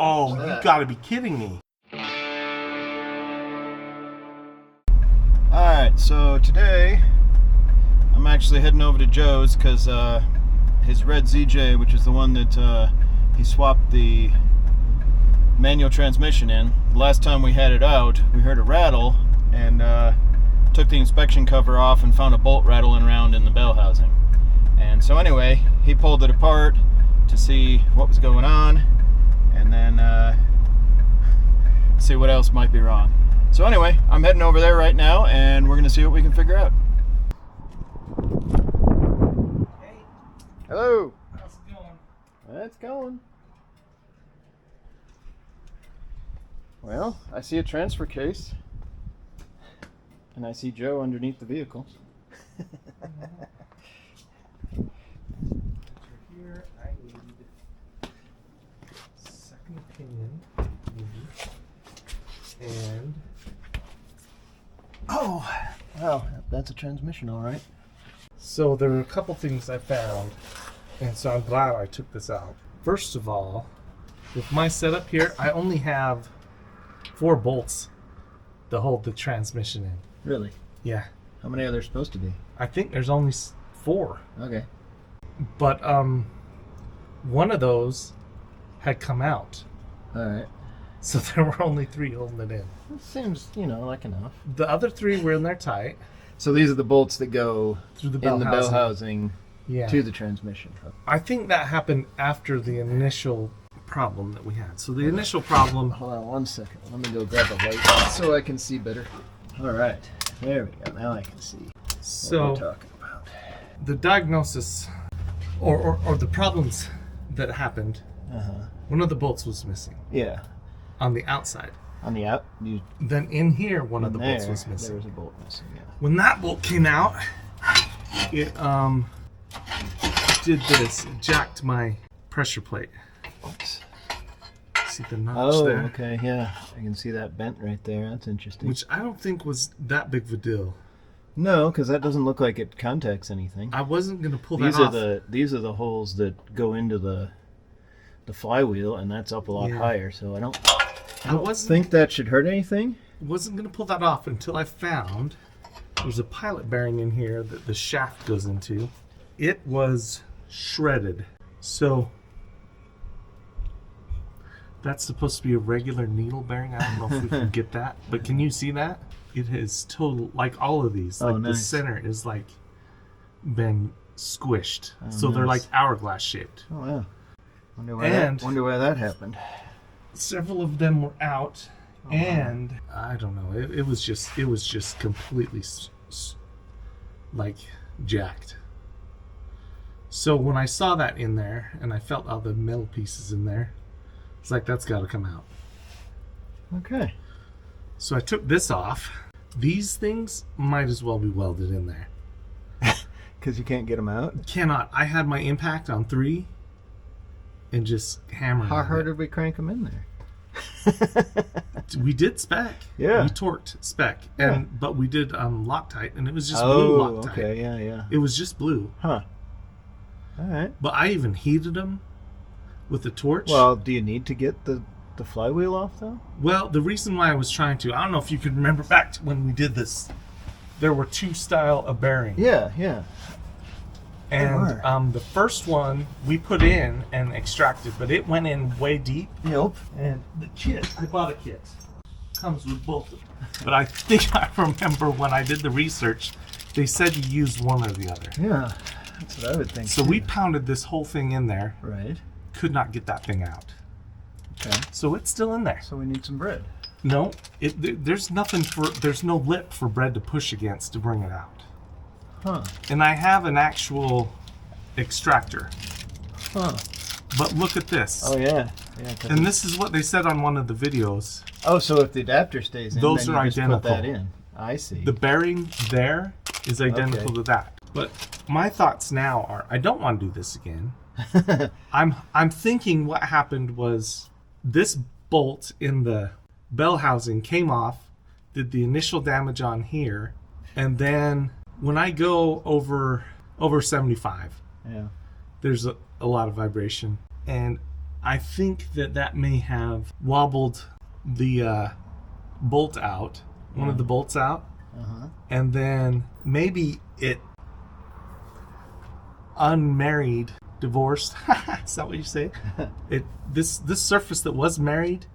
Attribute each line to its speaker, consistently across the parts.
Speaker 1: Oh, you gotta be kidding me.
Speaker 2: Alright, so today I'm actually heading over to Joe's because his red ZJ, which is the one that he swapped the manual transmission in, the last time we had it out, we heard a rattle and took the inspection cover off and found a bolt rattling around in the Bellhousing. And so anyway, he pulled it apart to see what was going on and then see what else might be wrong. So anyway, I'm heading over there right now and we're going to see what we can figure out.
Speaker 1: Hey.
Speaker 2: Hello.
Speaker 1: How's it going?
Speaker 2: It's going. Well, I see a transfer case. And I see Joe underneath the vehicle.
Speaker 1: Here I need second opinion. And
Speaker 2: Oh, wow, that's a transmission, all right.
Speaker 1: so there were a couple things I found, and so I'm glad I took this out. First of all, with my setup here, I only have 4 bolts to hold the transmission in.
Speaker 2: Really?
Speaker 1: Yeah,
Speaker 2: How many are there supposed to be?
Speaker 1: I think there's only 4,
Speaker 2: Okay.
Speaker 1: but one of those had come out,
Speaker 2: All right.
Speaker 1: so there were only 3 holding it in.
Speaker 2: That seems, like enough.
Speaker 1: The other 3 were in there tight
Speaker 2: So these are the bolts that go
Speaker 1: through the
Speaker 2: in the
Speaker 1: Bellhousing.
Speaker 2: Bellhousing
Speaker 1: Yeah,
Speaker 2: to the transmission.
Speaker 1: I think that happened after the initial problem that we had. So the initial problem,
Speaker 2: Hold on one second. Let me go grab a light so I can see better. All right. There we go. Now I can see what
Speaker 1: so
Speaker 2: we're talking about.
Speaker 1: the diagnosis or the problems that happened, one of the bolts was missing
Speaker 2: Yeah.
Speaker 1: on the outside.
Speaker 2: On the out, you
Speaker 1: Then in here, one of the bolts
Speaker 2: there,
Speaker 1: was
Speaker 2: there
Speaker 1: missing.
Speaker 2: was a bolt missing. Yeah.
Speaker 1: When that bolt came out, it did this. It jacked my pressure plate.
Speaker 2: Oops.
Speaker 1: See the notch
Speaker 2: Oh,
Speaker 1: there?
Speaker 2: okay, yeah. I can see that bent right there. That's interesting.
Speaker 1: Which I don't think was that big of a deal.
Speaker 2: No, because that doesn't look like it contacts anything.
Speaker 1: I wasn't going to pull
Speaker 2: These
Speaker 1: that
Speaker 2: are
Speaker 1: off.
Speaker 2: these are the holes that go into the flywheel, and that's up a lot
Speaker 1: Yeah.
Speaker 2: higher. So I don't
Speaker 1: wasn't
Speaker 2: think that should hurt anything.
Speaker 1: wasn't going to pull that off until I found there's a pilot bearing in here that the shaft goes into. It was shredded. So that's supposed to be a regular needle bearing. I don't know if we can get that, but can you see that? It is total, like all of these.
Speaker 2: Oh,
Speaker 1: Like the
Speaker 2: nice.
Speaker 1: center is like been squished,
Speaker 2: Oh,
Speaker 1: so they're like
Speaker 2: nice.
Speaker 1: hourglass shaped.
Speaker 2: Oh yeah. Wonder
Speaker 1: And-
Speaker 2: why that happened.
Speaker 1: Several of them were out, and I don't know. It was just completely like jacked. So when I saw that in there, and I felt all the metal pieces in there, it's like that's got to come out.
Speaker 2: Okay.
Speaker 1: So I took this off. These things might as well be welded in there.
Speaker 2: Because you can't get them out.
Speaker 1: Cannot. I had my impact on 3, and just hammered.
Speaker 2: How
Speaker 1: on
Speaker 2: hard
Speaker 1: it.
Speaker 2: did we crank them in there?
Speaker 1: We did spec.
Speaker 2: Yeah.
Speaker 1: We torqued spec, and but we did Loctite, and it was just
Speaker 2: Oh,
Speaker 1: blue Loctite.
Speaker 2: okay, yeah.
Speaker 1: It was just blue.
Speaker 2: Huh. All right.
Speaker 1: But I even heated them with the torch.
Speaker 2: Well, do you need to get the flywheel off though?
Speaker 1: Well, the reason why I was trying to, I don't know if you can remember back to when we did this. There were 2 style of bearings.
Speaker 2: Yeah.
Speaker 1: And the first one we put in and extracted, but it went in way deep.
Speaker 2: Yep.
Speaker 1: And the kit, I bought a kit, comes with both of them. But I think I remember when I did the research, they said you use one or the other.
Speaker 2: Yeah. That's what I would think.
Speaker 1: So
Speaker 2: too.
Speaker 1: we pounded this whole thing in there,
Speaker 2: Right.
Speaker 1: could not get that thing out.
Speaker 2: Okay.
Speaker 1: So it's still in there.
Speaker 2: So we need some bread.
Speaker 1: No, there's no lip for bread to push against to bring it out.
Speaker 2: Huh.
Speaker 1: And I have an actual extractor.
Speaker 2: Huh.
Speaker 1: But look at this.
Speaker 2: Oh yeah. Yeah. 'Cause
Speaker 1: And this is what they said on one of the videos.
Speaker 2: oh, so if the adapter stays in,
Speaker 1: Those
Speaker 2: then
Speaker 1: are
Speaker 2: you just
Speaker 1: identical.
Speaker 2: put that in. I see.
Speaker 1: The bearing there is identical
Speaker 2: Okay.
Speaker 1: to that. But my thoughts now are I don't want to do this again. I'm thinking what happened was this bolt in the Bellhousing came off, did the initial damage on here, and then when I go over 75,
Speaker 2: yeah.
Speaker 1: there's a lot of vibration, and I think that may have wobbled the bolt out, one of the bolts out, and then maybe it unmarried, divorced. Is that what you say? This surface that was married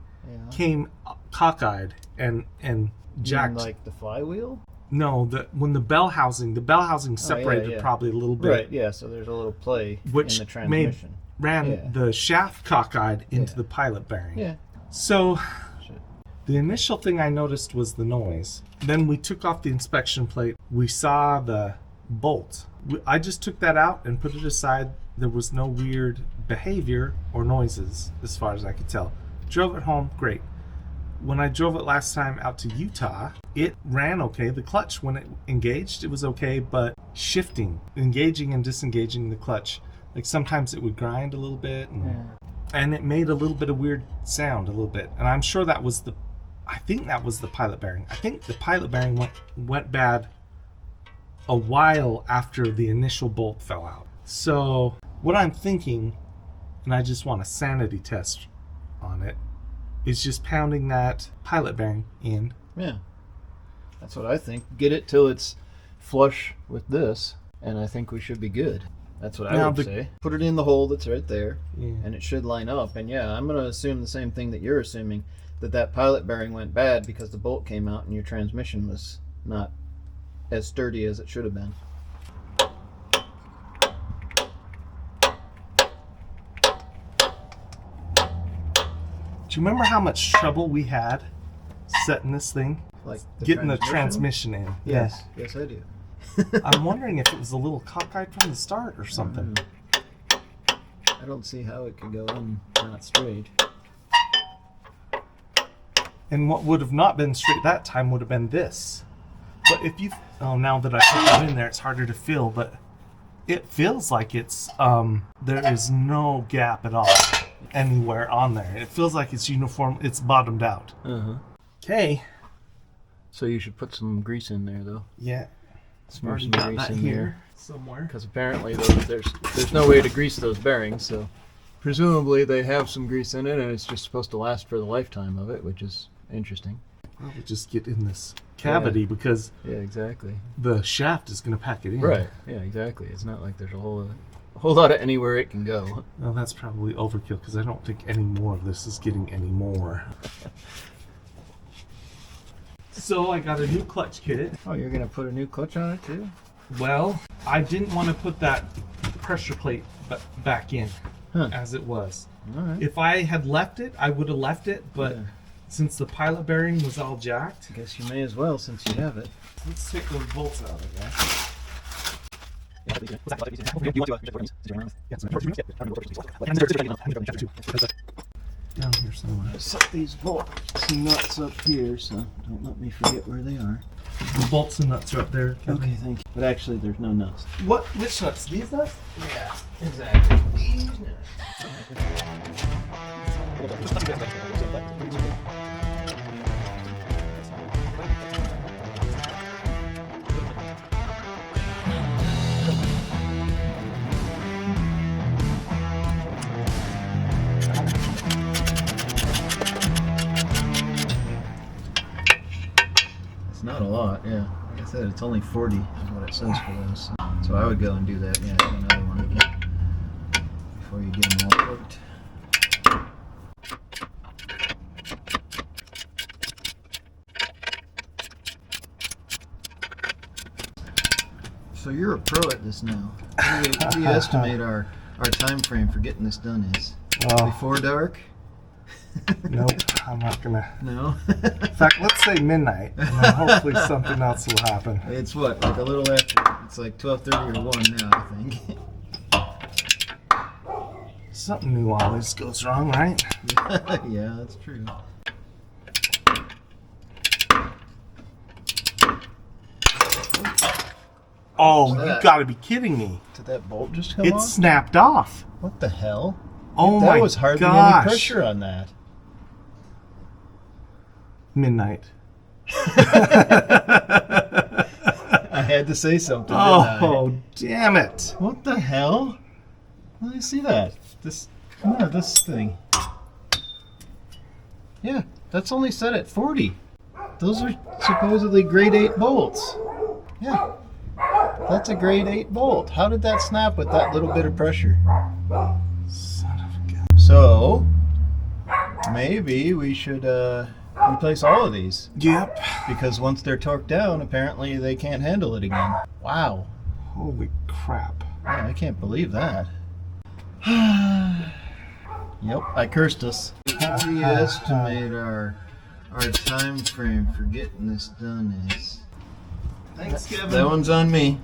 Speaker 1: came cockeyed and jacked.
Speaker 2: Like the flywheel?
Speaker 1: No, when the Bellhousing separated probably a little bit.
Speaker 2: Right, yeah, so there's a little play
Speaker 1: which
Speaker 2: in the transmission.
Speaker 1: ran the shaft cockeyed into the pilot bearing.
Speaker 2: Yeah.
Speaker 1: So the initial thing I noticed was the noise. Then we took off the inspection plate. We saw the bolt. I just took that out and put it aside. There was no weird behavior or noises as far as I could tell. Drove it home, great. When I drove it last time out to Utah, it ran okay. The clutch, when it engaged, it was okay, but engaging and disengaging the clutch, like sometimes it would grind a little bit, and it made a little bit of weird sound a little bit. And I'm sure I think that was the pilot bearing. I think the pilot bearing went bad a while after the initial bolt fell out. So what I'm thinking, and I just want a sanity test on it, is just pounding that pilot bearing in.
Speaker 2: Yeah, that's what I think. Get it till it's flush with this, and I think we should be good. That's what I would say. Put it in the hole that's right there, and it should line up. And yeah, I'm going to assume the same thing that you're assuming, that pilot bearing went bad because the bolt came out and your transmission was not as sturdy as it should have been.
Speaker 1: Do you remember how much trouble we had setting this thing?
Speaker 2: Like
Speaker 1: getting the transmission in.
Speaker 2: Yes, yes I do.
Speaker 1: I'm wondering if it was a little cockeyed from the start or something.
Speaker 2: I don't see how it could go in not straight.
Speaker 1: And what would have not been straight that time would have been this. But if you... Oh, now that I put it in there, it's harder to feel, but it feels like it's... there is no gap at all anywhere on there. It feels like it's uniform. It's bottomed out. Okay.
Speaker 2: So you should put some grease in there, though.
Speaker 1: Yeah.
Speaker 2: Smart some grease in here
Speaker 1: somewhere.
Speaker 2: Because apparently there's no way to grease those bearings, so presumably they have some grease in it, and it's just supposed to last for the lifetime of it, which is interesting.
Speaker 1: Probably just get in this cavity because
Speaker 2: exactly.
Speaker 1: The shaft is going to pack it in.
Speaker 2: Right. Yeah, exactly. It's not like there's a whole lot of anywhere it can go.
Speaker 1: Well, that's probably overkill because I don't think any more of this is getting any more. So I got a new clutch kit.
Speaker 2: Oh, you're going to put a new clutch on it too?
Speaker 1: Well, I didn't want to put that pressure plate back in as it was.
Speaker 2: All right.
Speaker 1: If I had left it, I would have left it, but since the pilot bearing was all jacked...
Speaker 2: I guess you may as well since you have it.
Speaker 1: Let's take those bolts out of there. Down here somewhere.
Speaker 2: Set these bolts and nuts up here, so don't let me forget where they are.
Speaker 1: The bolts and nuts are up there.
Speaker 2: Okay, thank you. But actually, there's no nuts.
Speaker 1: What? Which nuts? These nuts?
Speaker 2: Yeah, exactly. These nuts. Not a lot, yeah. Like I said, it's only 40 is what it says for those. So I would go and do that, get another one before you get them all cooked. So you're a pro at this now. What do you estimate our time frame for getting this done is? Before dark?
Speaker 1: Nope, I'm not gonna.
Speaker 2: No?
Speaker 1: In fact, let's say midnight, and then hopefully something else will happen.
Speaker 2: It's what, like a little after? It's like 12:30 or 1 now, I think.
Speaker 1: Something new always goes wrong, right?
Speaker 2: Yeah, that's true.
Speaker 1: Oh, you gotta be kidding me.
Speaker 2: Did that bolt just come off?
Speaker 1: It snapped off.
Speaker 2: What the hell?
Speaker 1: Oh my gosh.
Speaker 2: That was hardly any pressure on that.
Speaker 1: Midnight.
Speaker 2: I had to say something, didn't I?
Speaker 1: Oh, damn it.
Speaker 2: What the hell? Let me see that. No, this thing. Yeah, that's only set at 40. Those are supposedly grade 8 bolts. Yeah, that's a grade 8 bolt. How did that snap with that little bit of pressure?
Speaker 1: Son of a gun.
Speaker 2: So, maybe we should replace all of these.
Speaker 1: Yep.
Speaker 2: Because once they're torqued down, apparently they can't handle it again. Wow.
Speaker 1: Holy crap.
Speaker 2: Yeah, I can't believe that. Yep, I cursed us. What do you estimate our time frame for getting this done is?
Speaker 1: Thanks, Kevin.
Speaker 2: That one's on me.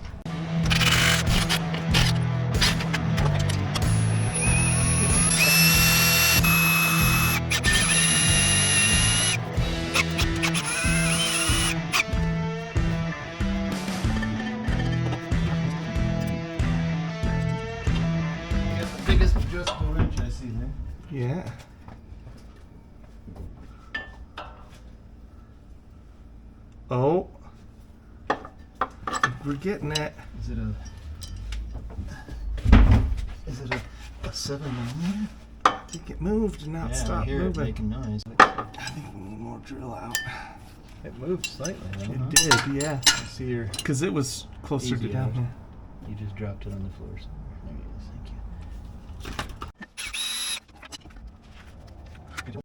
Speaker 2: Biggest adjustable wrench I see there.
Speaker 1: Yeah. Oh. We're getting it.
Speaker 2: Is it a 7mm?
Speaker 1: I think it moved and now it
Speaker 2: Yeah, I
Speaker 1: stopped
Speaker 2: hear
Speaker 1: moving.
Speaker 2: it making noise.
Speaker 1: I think we need more drill out.
Speaker 2: It moved slightly. Though,
Speaker 1: It did, yeah.
Speaker 2: I see your.
Speaker 1: Because it was closer
Speaker 2: Easy
Speaker 1: to down
Speaker 2: out.
Speaker 1: here.
Speaker 2: You just dropped it on the floor somewhere. There it is. Thank you.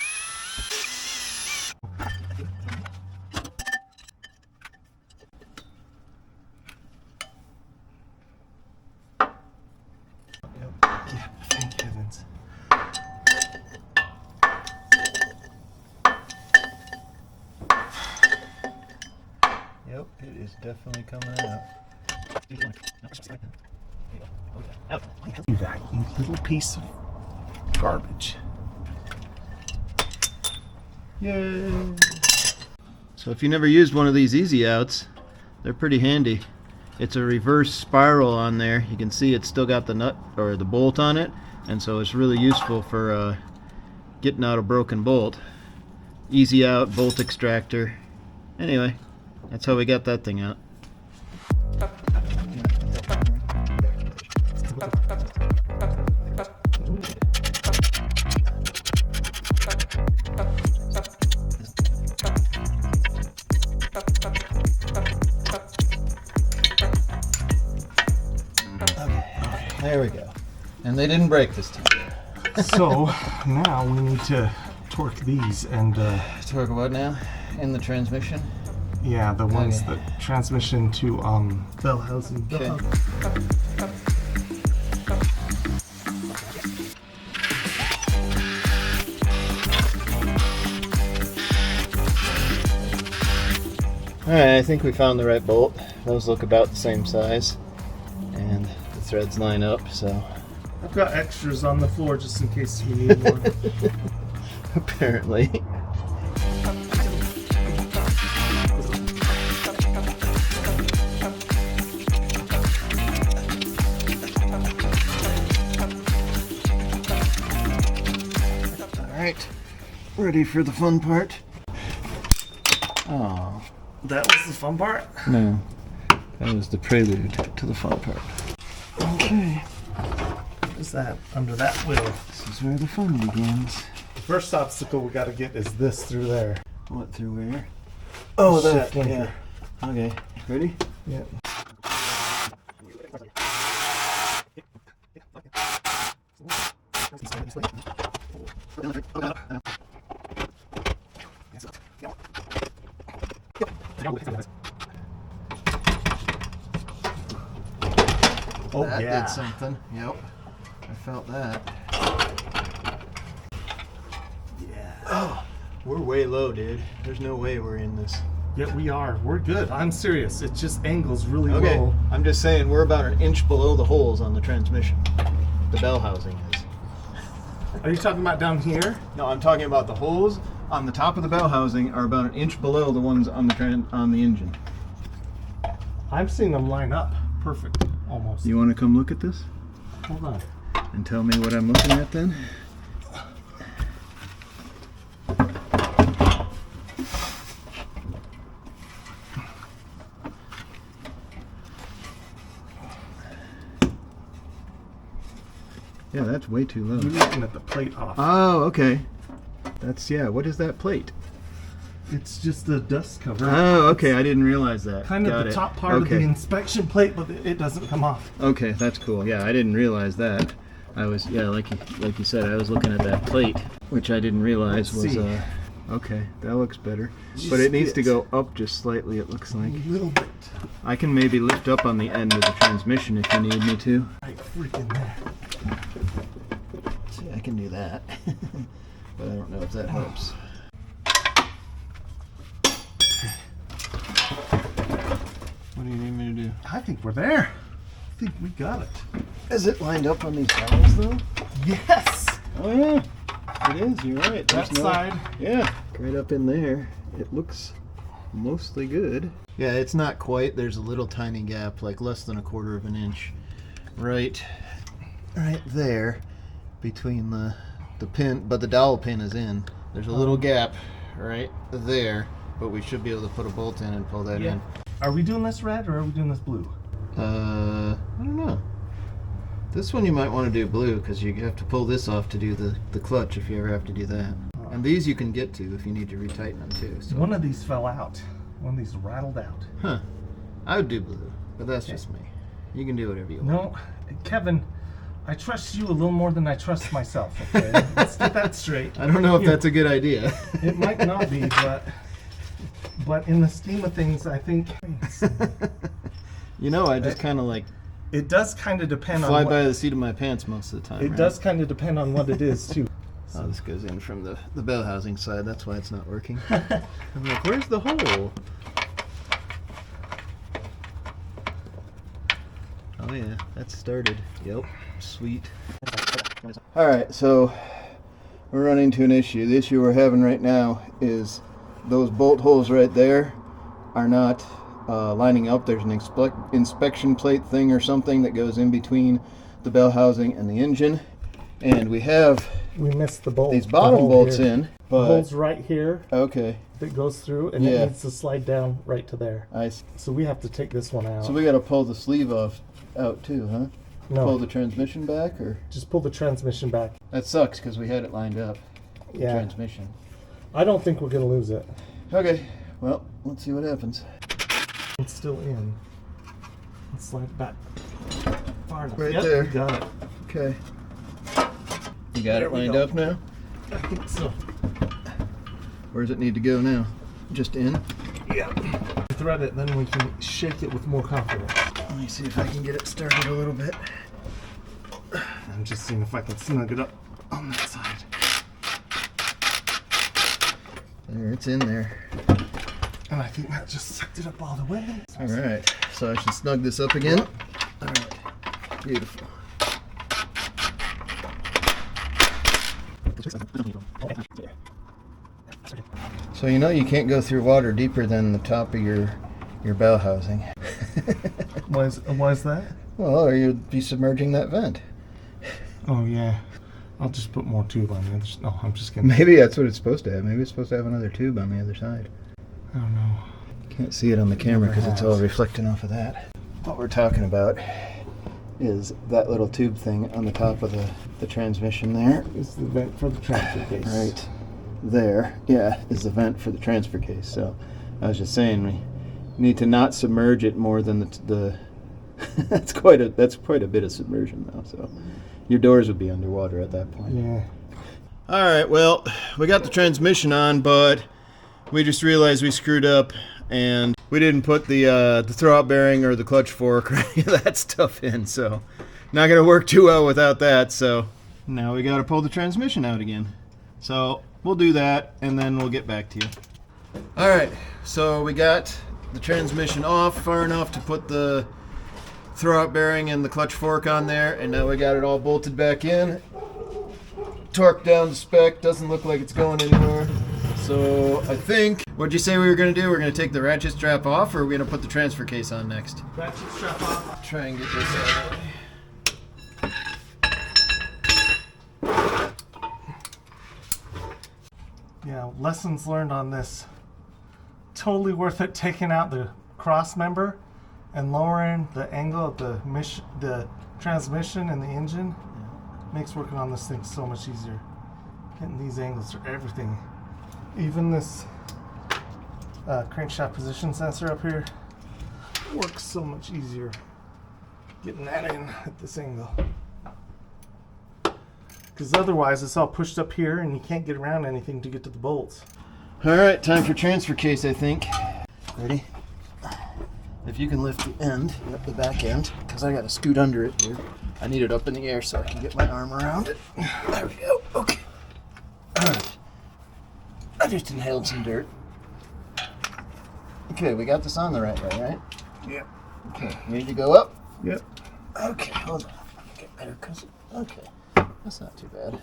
Speaker 1: Yeah, thank heavens.
Speaker 2: Yep, it is definitely coming out.
Speaker 1: You that, you little piece of garbage.
Speaker 2: Yay! So if you never used one of these easy outs, they're pretty handy. It's a reverse spiral on there. You can see it's still got the nut or the bolt on it, and so it's really useful for getting out a broken bolt. Easy out bolt extractor. Anyway, that's how we got that thing out. There we go. And they didn't break this time.
Speaker 1: So now we need to torque these and
Speaker 2: Torque what now? In the transmission?
Speaker 1: yeah, the ones
Speaker 2: Okay.
Speaker 1: that transmission to Bellhousing.
Speaker 2: Okay. Alright, I think we found the right bolt. Those look about the same size. And the threads line up, so
Speaker 1: I've got extras on the floor just in case we need one.
Speaker 2: apparently. Alright, ready for the fun part? Oh,
Speaker 1: That was the fun part?
Speaker 2: no. That was the prelude to the fun part.
Speaker 1: Okay. What is that under that wheel?
Speaker 2: This is where the fun begins.
Speaker 1: The first obstacle we gotta get is this through there.
Speaker 2: What, through where?
Speaker 1: Oh,
Speaker 2: that,
Speaker 1: that,
Speaker 2: yeah. Okay, ready?
Speaker 1: Yeah. Oh,
Speaker 2: That
Speaker 1: yeah.
Speaker 2: did something. Yep. I felt that.
Speaker 1: Yeah.
Speaker 2: Oh, we're way low, dude. There's no way we're in this.
Speaker 1: Yeah, we are. We're good. I'm serious. It just angles really
Speaker 2: Okay,
Speaker 1: low.
Speaker 2: I'm just saying we're about an inch below the holes on the transmission. The Bellhousing is.
Speaker 1: Are you talking about down here?
Speaker 2: No, I'm talking about the holes on the top of the Bellhousing are about an inch below the ones on the on the engine.
Speaker 1: I'm seeing them line up. Perfect. Almost.
Speaker 2: You want to come look at this
Speaker 1: Hold on.
Speaker 2: and tell me what I'm looking at then? Yeah, that's way too low.
Speaker 1: You're looking at the plate off.
Speaker 2: Oh, okay. That's, yeah, what is that plate?
Speaker 1: It's just the dust cover.
Speaker 2: Oh, okay, I didn't realize that.
Speaker 1: Kind of the top part of the inspection plate, but it doesn't come off.
Speaker 2: Okay, that's cool. Yeah, I didn't realize that. I was, yeah, like you said, I was looking at that plate, which I didn't realize was, okay, that looks better. But it needs to go up just slightly, it looks like.
Speaker 1: A little bit.
Speaker 2: I can maybe lift up on the end of the transmission if you need me to.
Speaker 1: Right freaking there.
Speaker 2: See, I can do that. But I don't know if that helps. What do you need me to do?
Speaker 1: I think we're there. I think we got it.
Speaker 2: Is it lined up on these valves though?
Speaker 1: Yes!
Speaker 2: Oh yeah, it is, you're right.
Speaker 1: That side.
Speaker 2: Yeah, right up in there. It looks mostly good. Yeah, it's not quite. There's a little tiny gap, like less than 1/4 of an inch. Right there between the pin, but the dowel pin is in. There's a little gap right there, but we should be able to put a bolt in and pull that in.
Speaker 1: Are we doing this red or are we doing this blue?
Speaker 2: I don't know. This one you might want to do blue because you have to pull this off to do the clutch if you ever have to do that. And these you can get to if you need to retighten them too. So.
Speaker 1: One of these fell out. One of these rattled out.
Speaker 2: Huh. I would do blue, but that's just me. You can do whatever you want.
Speaker 1: No, Kevin, I trust you a little more than I trust myself, okay? Let's get that straight.
Speaker 2: I don't know if that's a good idea.
Speaker 1: It might not be, but in the scheme of things, I think...
Speaker 2: You know, I just kind of like...
Speaker 1: It does kind of depend on
Speaker 2: fly by the seat of my pants most of the time.
Speaker 1: It does kind of depend on what it is, too.
Speaker 2: Oh, this goes in from the Bellhousing side. That's why it's not working. I'm like, where's the hole? Oh yeah, that's started. Yep, sweet. All right, so we're running into an issue. The issue we're having right now is those bolt holes right there are not lining up. There's an inspection plate thing or something that goes in between the Bellhousing and the engine, and we
Speaker 1: missed the bolt.
Speaker 2: These bottom bolts here. In, but
Speaker 1: the hole's right here.
Speaker 2: Okay.
Speaker 1: That goes through, and it needs to slide down right to there.
Speaker 2: I see.
Speaker 1: So we have to take this one out.
Speaker 2: So we got to pull the sleeve out too, huh?
Speaker 1: No.
Speaker 2: Pull the transmission back, or
Speaker 1: just pull the transmission back.
Speaker 2: That sucks because we had it lined up.
Speaker 1: Yeah.
Speaker 2: Transmission.
Speaker 1: I don't think we're gonna lose it.
Speaker 2: Okay. Well, let's see what happens.
Speaker 1: It's still in. Let's slide it back far enough.
Speaker 2: Right there.
Speaker 1: We got it.
Speaker 2: Okay. You got it lined up now?
Speaker 1: I think so.
Speaker 2: Where does it need to go now? Just in?
Speaker 1: Yeah. Thread it, then we can shake it with more confidence.
Speaker 2: Let me see if I can get it started a little bit.
Speaker 1: I'm just seeing if I can snug it up on that side.
Speaker 2: There, it's in there.
Speaker 1: And I think that just sucked it up all the way.
Speaker 2: All right. So I should snug this up again. All right. Beautiful. So you know you can't go through water deeper than the top of your Bellhousing.
Speaker 1: Why is that?
Speaker 2: Well, or you'd be submerging that vent.
Speaker 1: Oh yeah. I'll just put more tube on the other side. No, I'm just kidding.
Speaker 2: Maybe that's what it's supposed to have. Maybe it's supposed to have another tube on the other side.
Speaker 1: I don't know.
Speaker 2: Can't see it on the camera because it's all reflecting off of that. What we're talking about is that little tube thing on the top of the transmission there.
Speaker 1: It's the vent for the transfer case.
Speaker 2: Right there, yeah, is the vent for the transfer case. So I was just saying we need to not submerge it more than the that's quite a bit of submersion though. So your doors would be underwater at that point.
Speaker 1: Yeah.
Speaker 2: All right, well, we got the transmission on, but we just realized we screwed up and we didn't put the throwout bearing or the clutch fork or any of that stuff in, so not gonna work too well without that. So now we gotta pull the transmission out again. So we'll do that and then we'll get back to you. All right, so we got the transmission off far enough to put the throwout bearing and the clutch fork on there, and now we got it all bolted back in. Torque down to spec, doesn't look like it's going anywhere. So I think, what'd you say we were going to do? We're going to take the ratchet strap off, or are we going to put the transfer case on next?
Speaker 1: Ratchet strap off.
Speaker 2: Try and get this out of the way.
Speaker 1: Yeah, lessons learned on this. Totally worth it taking out the cross member and lowering the angle of the transmission and the engine. Makes working on this thing so much easier. Getting these angles for everything. Even this crankshaft position sensor up here works so much easier. Getting that in at this angle. Because otherwise it's all pushed up here and you can't get around anything to get to the bolts.
Speaker 2: Alright, time for transfer case, I think. Ready? If you can lift the end, the back end, because I got to scoot under it here. I need it up in the air so I can get my arm around it. There we go. Okay. Alright. I just inhaled some dirt. Okay, we got this on the right way, right?
Speaker 1: Yep.
Speaker 2: Okay, ready to go up?
Speaker 1: Yep.
Speaker 2: Okay, hold on. Get better because. Okay, that's not too bad.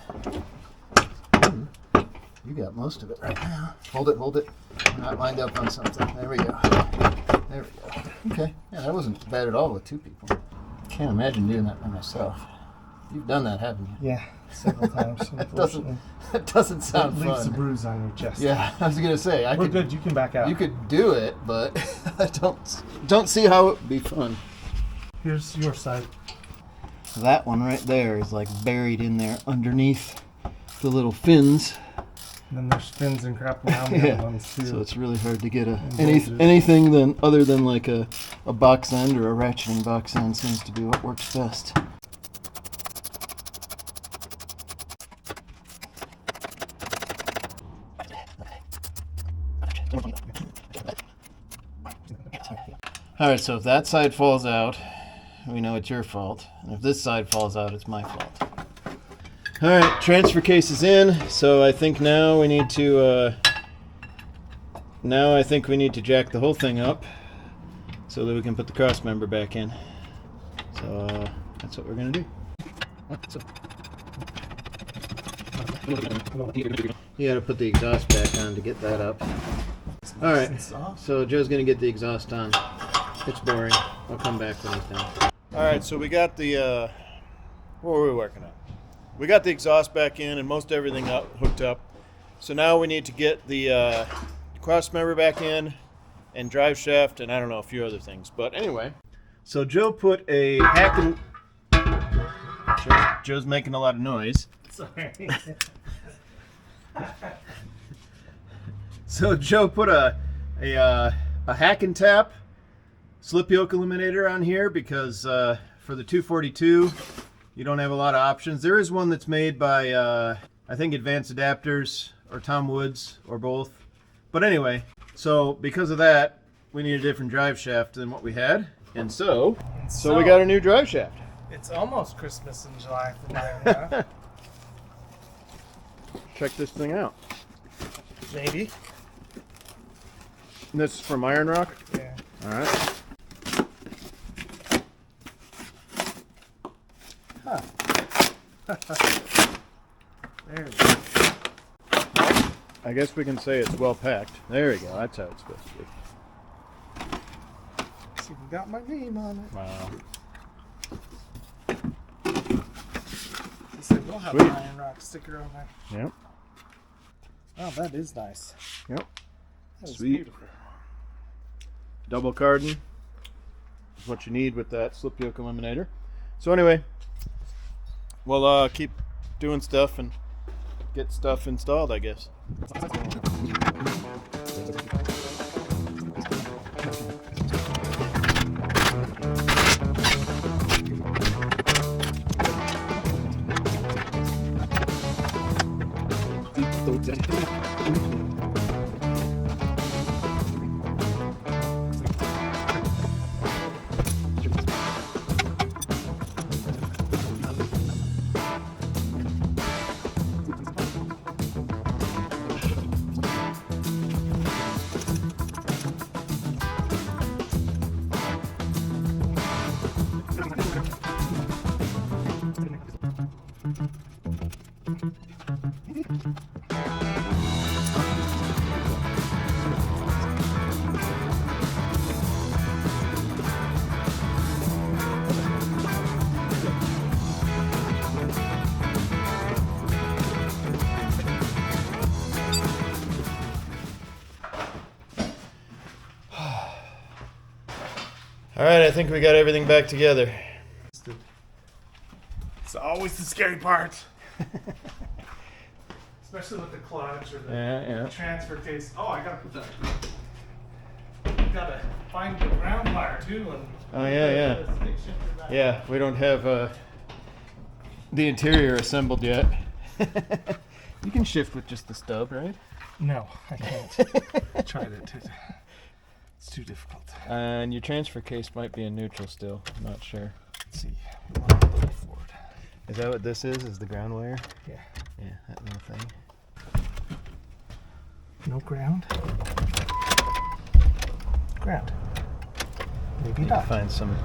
Speaker 2: You got most of it right now. Hold it, hold it. We're not lined up on something. There we go. There we go. Okay, yeah, that wasn't bad at all with two people. Can't imagine doing that by myself. You've done that, haven't you?
Speaker 1: Yeah, several times.
Speaker 2: That doesn't sound fun.
Speaker 1: It leaves a bruise on your chest.
Speaker 2: Yeah, I was gonna say.
Speaker 1: We're good. You can back out.
Speaker 2: You could do it, but I don't see how it would be fun.
Speaker 1: Here's your side.
Speaker 2: That one right there is like buried in there underneath the little fins.
Speaker 1: And then there's fins and crap around the other ones too.
Speaker 2: So it's really hard to get anything other than like a box end or a ratcheting box end seems to be what works best. Alright, so if that side falls out, we know it's your fault. And if this side falls out, it's my fault. Alright, transfer case is in, so I think now we need to jack the whole thing up so that we can put the cross member back in. So that's what we're gonna do. You gotta put the exhaust back on to get that up. Alright, so Joe's gonna get the exhaust on. It's boring. I'll come back when he's done. Alright, so we got the, what were we working on? We got the exhaust back in and most everything hooked up. So now we need to get the cross member back in and drive shaft and I don't know, a few other things. But anyway, so Joe put a hack and... Joe's making a lot of noise.
Speaker 1: Sorry.
Speaker 2: So Joe put a hack and tap slip yoke eliminator on here because for the 242 you don't have a lot of options. There is one that's made by I think Advanced Adapters or Tom Woods or both. But anyway, so because of that we need a different drive shaft than what we had, and so we got a new drive shaft.
Speaker 1: It's almost Christmas in July for mine.
Speaker 2: Check this thing out.
Speaker 1: Maybe.
Speaker 2: And this is from Iron Rock?
Speaker 1: Yeah.
Speaker 2: All right.
Speaker 1: There we go.
Speaker 2: I guess we can say it's well packed. There we go. That's how it's supposed to be.
Speaker 1: It's even got my name on it.
Speaker 2: Wow.
Speaker 1: He said we'll have
Speaker 2: Sweet.
Speaker 1: an Iron Rock sticker on there.
Speaker 2: Yep.
Speaker 1: Oh, that is nice.
Speaker 2: Yep.
Speaker 1: That is
Speaker 2: Sweet.
Speaker 1: beautiful.
Speaker 2: Double carding is what you need with that slip yoke eliminator. So anyway, we'll keep doing stuff and get stuff installed, I guess. All right, I think we got everything back together.
Speaker 1: It's all always the scary part. Especially with the clutch or the transfer case. Oh, I gotta put that. Gotta find the ground wire too. And
Speaker 2: oh yeah. Yeah, we don't have the interior assembled yet. You can shift with just the stub, right?
Speaker 1: No, I can't. I tried it. It's too difficult.
Speaker 2: And your transfer case might be in neutral still. I'm not sure.
Speaker 1: Let's see. We want to look forward.
Speaker 2: Is that what this is? Is the ground wire?
Speaker 1: Yeah.
Speaker 2: Yeah, that little thing.
Speaker 1: No ground. Ground. Maybe
Speaker 2: You
Speaker 1: not.
Speaker 2: can find some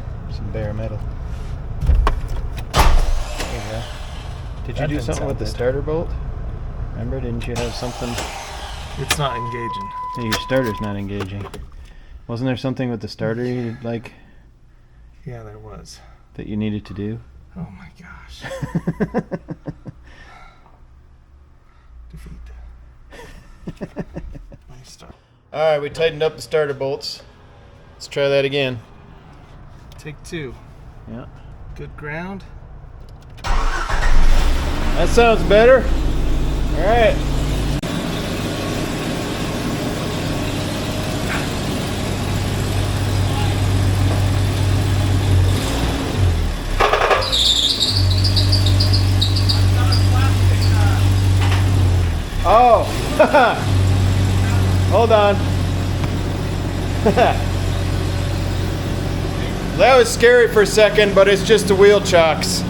Speaker 2: bare metal. There you go. Did you do something with the starter bolt? Remember, didn't you have something?
Speaker 1: It's not engaging.
Speaker 2: No, your starter's not engaging. Wasn't there something with the starter you like?
Speaker 1: Yeah, there was.
Speaker 2: That you needed to do?
Speaker 1: Oh my gosh. Defeat. Let me start.
Speaker 2: Alright, we tightened up the starter bolts. Let's try that again.
Speaker 1: Take 2.
Speaker 2: Yeah.
Speaker 1: Good ground.
Speaker 2: That sounds better. Alright. Oh, hold on. That was scary for a second, but it's just the wheel chocks.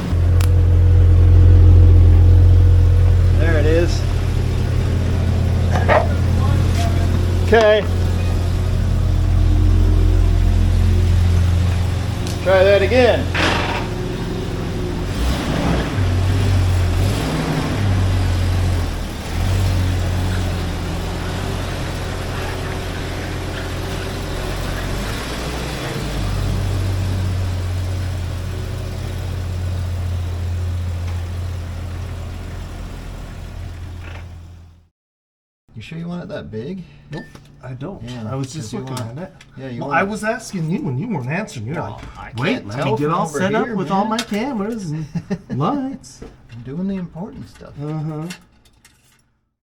Speaker 2: There it is. Okay. Try that again. You sure you want it that big?
Speaker 1: Nope, I don't.
Speaker 2: Yeah,
Speaker 1: I was just looking at it.
Speaker 2: Yeah, you
Speaker 1: well,
Speaker 2: want
Speaker 1: I was asking you and you weren't answering. You're like,
Speaker 2: I
Speaker 1: wait,
Speaker 2: can't
Speaker 1: let
Speaker 2: tell
Speaker 1: me get
Speaker 2: from
Speaker 1: all
Speaker 2: over
Speaker 1: set up
Speaker 2: here,
Speaker 1: with
Speaker 2: man.
Speaker 1: all my cameras and lights.
Speaker 2: I'm doing the important stuff.
Speaker 1: Uh-huh.